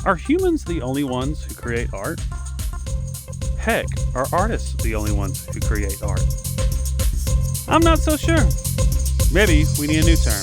Are humans the only ones who create art? Heck, are artists the only ones who create art? I'm not so sure. Maybe we need a new term.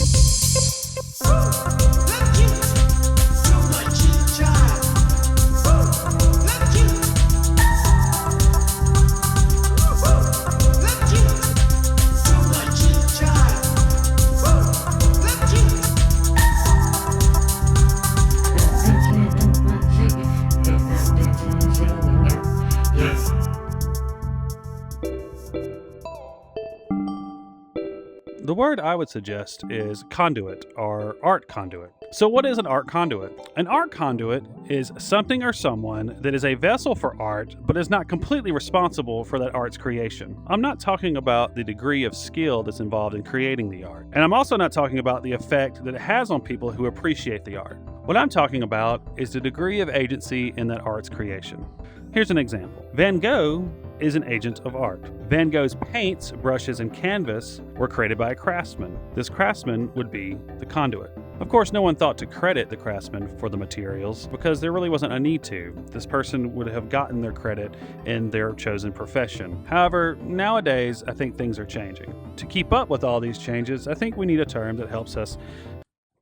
The word I would suggest is conduit or art conduit. So what is an art conduit? An art conduit is something or someone that is a vessel for art, but is not completely responsible for that art's creation. I'm not talking about the degree of skill that's involved in creating the art. And I'm also not talking about the effect that it has on people who appreciate the art. What I'm talking about is the degree of agency in that art's creation. Here's an example. Van Gogh is an agent of art. Van Gogh's paints, brushes, and canvas were created by a craftsman. This craftsman would be the conduit. Of course, no one thought to credit the craftsman for the materials because there really wasn't a need to. This person would have gotten their credit in their chosen profession. However, nowadays, I think things are changing. To keep up with all these changes, I think we need a term that helps us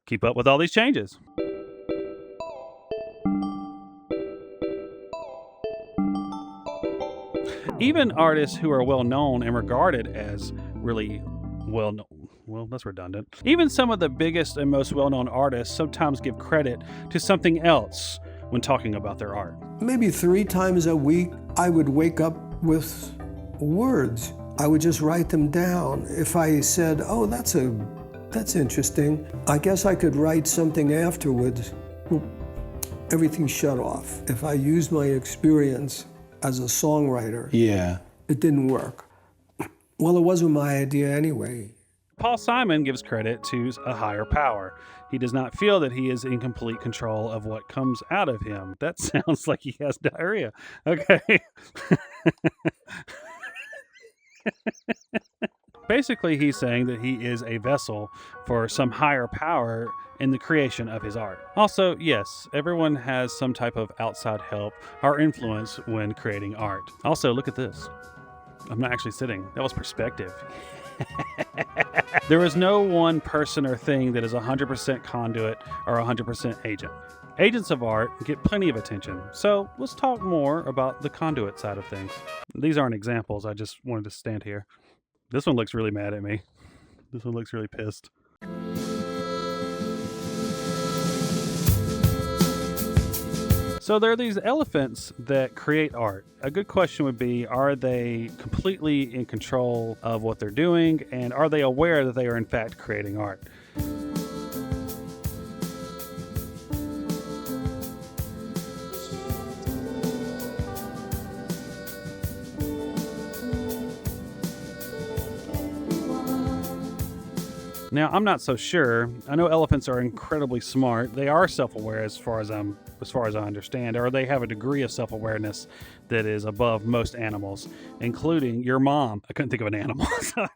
keep up with all these changes. Even artists who are well known and regarded as really well known, well, that's redundant. Even some of the biggest and most well known artists sometimes give credit to something else when talking about their art. Maybe 3 times a week, I would wake up with words. I would just write them down. If I said, oh, that's interesting, I guess I could write something afterwards. Everything shut off. If I used my experience as a songwriter, it didn't work. Well, it wasn't my idea anyway. Paul Simon gives credit to a higher power. He does not feel that he is in complete control of what comes out of him. That sounds like he has diarrhea. Okay. Basically, he's saying that he is a vessel for some higher power in the creation of his art. Also, yes, everyone has some type of outside help or influence when creating art. Also, look at this. I'm not actually sitting. That was perspective. There is no one person or thing that is 100% conduit or 100% agent. Agents of art get plenty of attention, so let's talk more about the conduit side of things. These aren't examples, I just wanted to stand here. This one looks really mad at me. This one looks really pissed. So there are these elephants that create art. A good question would be, are they completely in control of what they're doing? And are they aware that they are in fact creating art? Now, I'm not so sure. I know elephants are incredibly smart. They are self-aware as far as I understand, or they have a degree of self-awareness that is above most animals, including your mom. I couldn't think of an animal, so I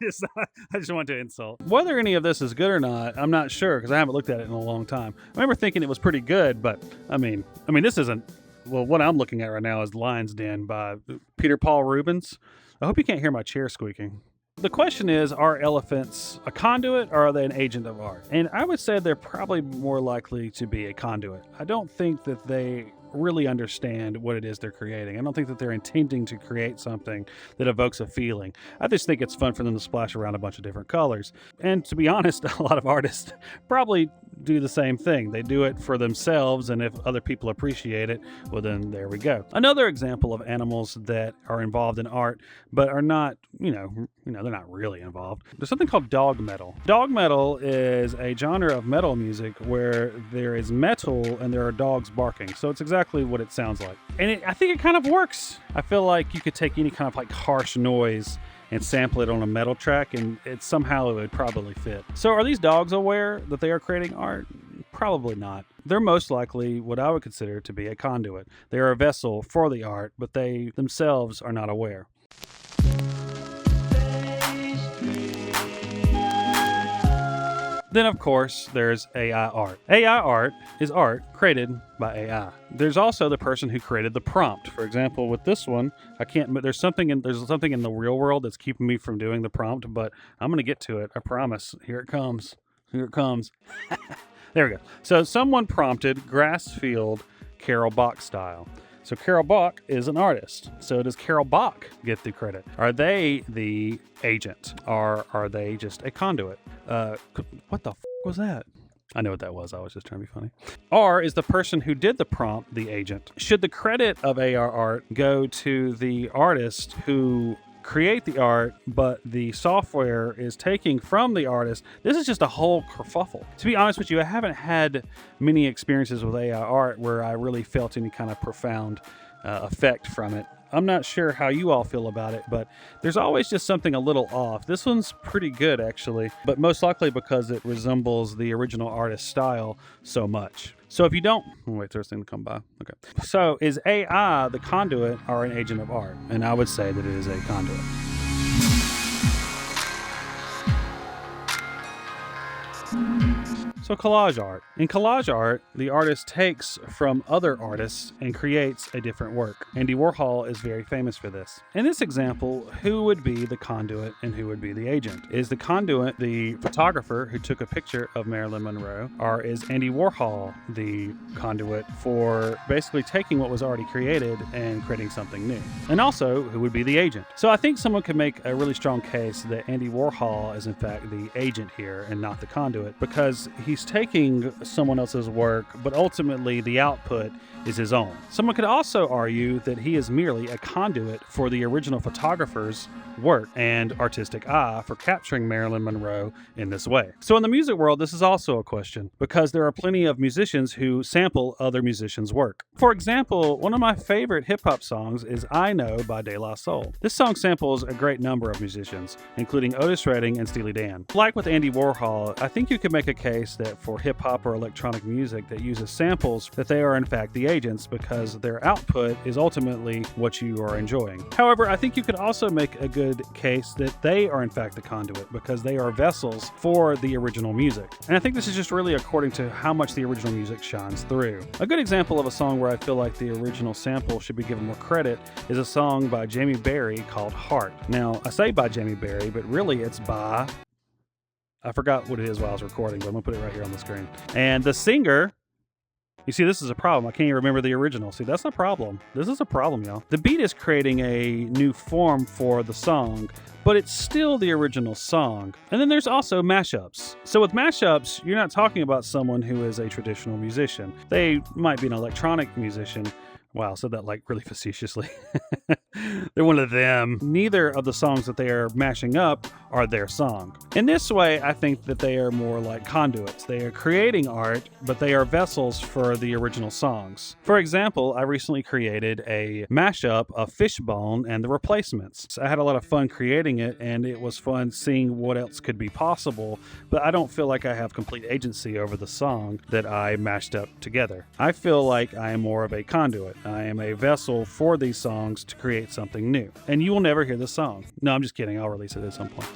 just wanted to insult. Whether any of this is good or not, I'm not sure because I haven't looked at it in a long time. I remember thinking it was pretty good, but I mean, this isn't. Well, what I'm looking at right now is Lion's Den by Peter Paul Rubens. I hope you can't hear my chair squeaking. The question is, are elephants a conduit or are they an agent of art? And I would say they're probably more likely to be a conduit. I don't think that they really understand what it is they're creating. I don't think that they're intending to create something that evokes a feeling. I just think it's fun for them to splash around a bunch of different colors. And to be honest, a lot of artists probably do the same thing. They do it for themselves, and if other people appreciate it, well then there we go. Another example of animals that are involved in art but are not, they're not really involved. There's something called dog metal. Dog metal is a genre of metal music where there is metal and there are dogs barking. So it's exactly what it sounds like. And I think it kind of works. I feel like you could take any kind of like harsh noise and sample it on a metal track and it would probably fit. So are these dogs aware that they are creating art? Probably not. They're most likely what I would consider to be a conduit. They are a vessel for the art, but they themselves are not aware. Then, of course, there's AI art. AI art is art created by AI. There's also the person who created the prompt. For example, with this one, I can't. But there's something in the real world that's keeping me from doing the prompt. But I'm going to get to it. I promise. Here it comes. Here it comes. There we go. So someone prompted grass field Carol Bach style. So Carol Bach is an artist. So does Carol Bach get the credit? Are they the agent? Or are they just a conduit? What the was that? I know what that was. I was just trying to be funny. Or is the person who did the prompt the agent? Should the credit of AR art go to the artist who create the art, but the software is taking from the artist? This is just a whole kerfuffle. To be honest with you, I haven't had many experiences with AI art where I really felt any kind of profound effect from it. I'm not sure how you all feel about it, but there's always just something a little off. This one's pretty good, actually, but most likely because it resembles the original artist's style so much. So if you don't, wait for this thing to come by. Okay. So is AI the conduit or an agent of art? And I would say that it is a conduit. So collage art. In collage art, the artist takes from other artists and creates a different work. Andy Warhol is very famous for this. In this example, who would be the conduit and who would be the agent? Is the conduit the photographer who took a picture of Marilyn Monroe, or is Andy Warhol the conduit for basically taking what was already created and creating something new? And also, who would be the agent? So I think someone could make a really strong case that Andy Warhol is in fact the agent here and not the conduit, because he's taking someone else's work, but ultimately the output is his own. Someone could also argue that he is merely a conduit for the original photographer's work and artistic eye for capturing Marilyn Monroe in this way. So in the music world, this is also a question, because there are plenty of musicians who sample other musicians' work. For example, one of my favorite hip-hop songs is I Know by De La Soul. This song samples a great number of musicians, including Otis Redding and Steely Dan. Like with Andy Warhol, I think you could make a case that for hip-hop or electronic music that uses samples, that they are in fact the agents, because their output is ultimately what you are enjoying. However, I think you could also make a good case that they are in fact the conduit, because they are vessels for the original music. And I think this is just really according to how much the original music shines through. A good example of a song where I feel like the original sample should be given more credit is a song by Jamie Berry called Heart. Now, I say by Jamie Berry, but really it's by... I forgot what it is while I was recording, but I'm going to put it right here on the screen. And the singer... You see, this is a problem. I can't even remember the original. See, that's a problem. This is a problem, y'all. The beat is creating a new form for the song, but it's still the original song. And then there's also mashups. So with mashups, you're not talking about someone who is a traditional musician. They might be an electronic musician. Wow, I said that like really facetiously. They're one of them. Neither of the songs that they are mashing up are their song. In this way, I think that they are more like conduits. They are creating art, but they are vessels for the original songs. For example, I recently created a mashup of Fishbone and the Replacements. I had a lot of fun creating it, and it was fun seeing what else could be possible, but I don't feel like I have complete agency over the song that I mashed up together. I feel like I am more of a conduit. I am a vessel for these songs to create something new. And you will never hear the song. No, I'm just kidding. I'll release it at some point.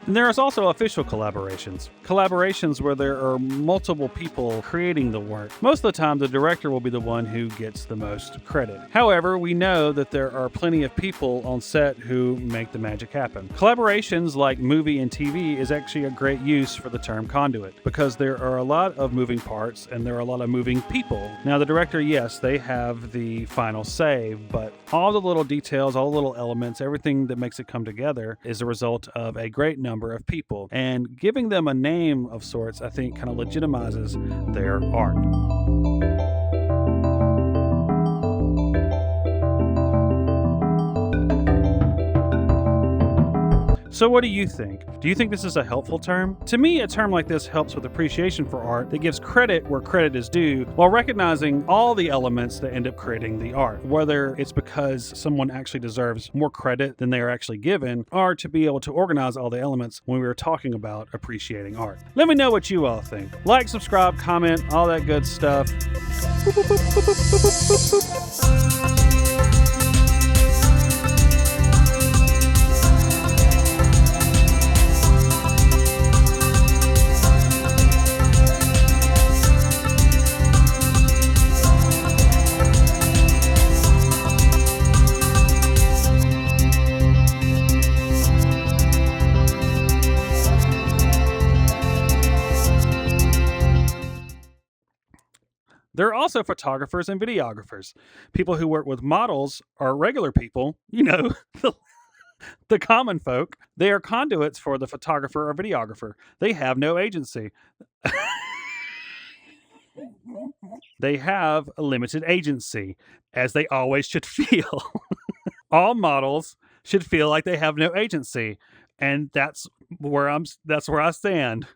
And there is also official collaborations. Collaborations where there are multiple people creating the work. Most of the time, the director will be the one who gets the most credit. However, we know that there are plenty of people on set who make the magic happen. Collaborations like movie and TV is actually a great use for the term conduit, because there are a lot of moving parts and there are a lot of moving people. Now, the director, yes, they have the final say, but all the little details, all the little elements, everything that makes it come together is a result of a great number of people, and giving them a name of sorts, I think, kind of legitimizes their art. So what do you think? Do you think this is a helpful term? To me, a term like this helps with appreciation for art that gives credit where credit is due, while recognizing all the elements that end up creating the art, whether it's because someone actually deserves more credit than they are actually given, or to be able to organize all the elements when we were talking about appreciating art. Let me know what you all think. Like, subscribe, comment, all that good stuff. also photographers and videographers. People who work with models are regular people, the common folk. They are conduits for the photographer or videographer. They have no agency. They have a limited agency, as they always should feel. All models should feel like they have no agency, and that's where I stand.